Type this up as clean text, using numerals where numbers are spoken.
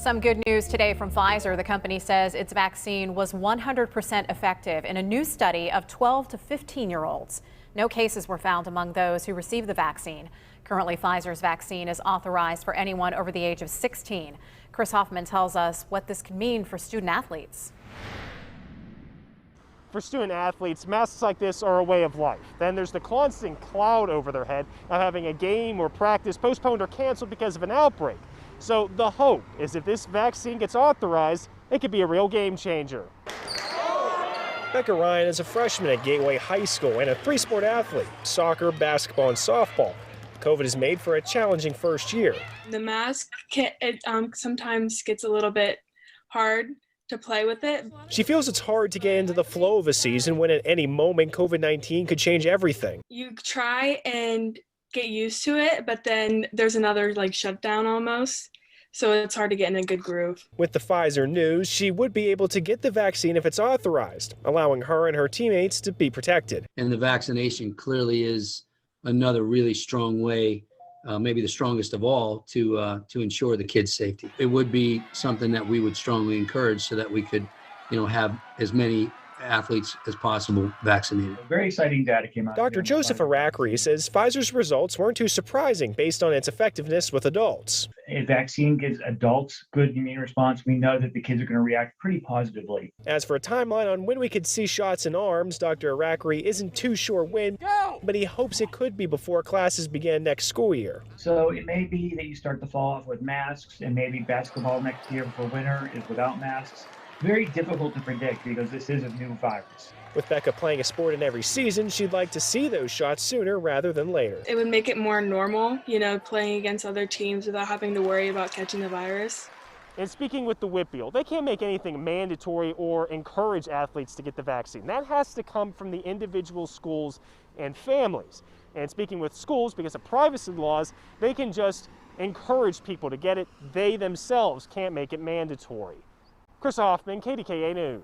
Some good news today from Pfizer. The company says its vaccine was 100% effective in a new study of 12 to 15-year-olds. No cases were found among those who received the vaccine. Currently, Pfizer's vaccine is authorized for anyone over the age of 16. Chris Hoffman tells us what this can mean for student athletes. For student athletes, masks like this are a way of life. Then there's the constant cloud over their head of having a game or practice postponed or canceled because of an outbreak. So the hope is if this vaccine gets authorized, it could be a real game changer. Becca Ryan is a freshman at Gateway High School and a three-sport athlete, soccer, basketball, and softball. COVID is made for a challenging first year. The mask sometimes gets a little bit hard to play with it. She feels it's hard to get into the flow of a season when at any moment COVID-19 could change everything. You try and get used to it, but then there's another shutdown almost. So it's hard to get in a good groove. With the Pfizer news, she would be able to get the vaccine if it's authorized, allowing her and her teammates to be protected. And the vaccination clearly is another really strong way, maybe the strongest of all, to ensure the kids' safety. It would be something that we would strongly encourage so that we could, have as many athletes as possible vaccinated. Very exciting data came out. Dr. Joseph Arakri says Pfizer's results weren't too surprising based on its effectiveness with adults. A vaccine gives adults good immune response. We know that the kids are going to react pretty positively. As for a timeline on when we could see shots in arms, Dr. Arakri isn't too sure when, but he hopes it could be before classes begin next school year. So it may be that you start the fall off with masks, and maybe basketball next year for winter is without masks. Very difficult to predict because this is a new virus. With Becca playing a sport in every season, she'd like to see those shots sooner rather than later. It would make it more normal, playing against other teams without having to worry about catching the virus. And speaking with the Whitfield, they can't make anything mandatory or encourage athletes to get the vaccine. That has to come from the individual schools and families. And speaking with schools, because of privacy laws, they can just encourage people to get it. They themselves can't make it mandatory. Chris Hoffman, KDKA News.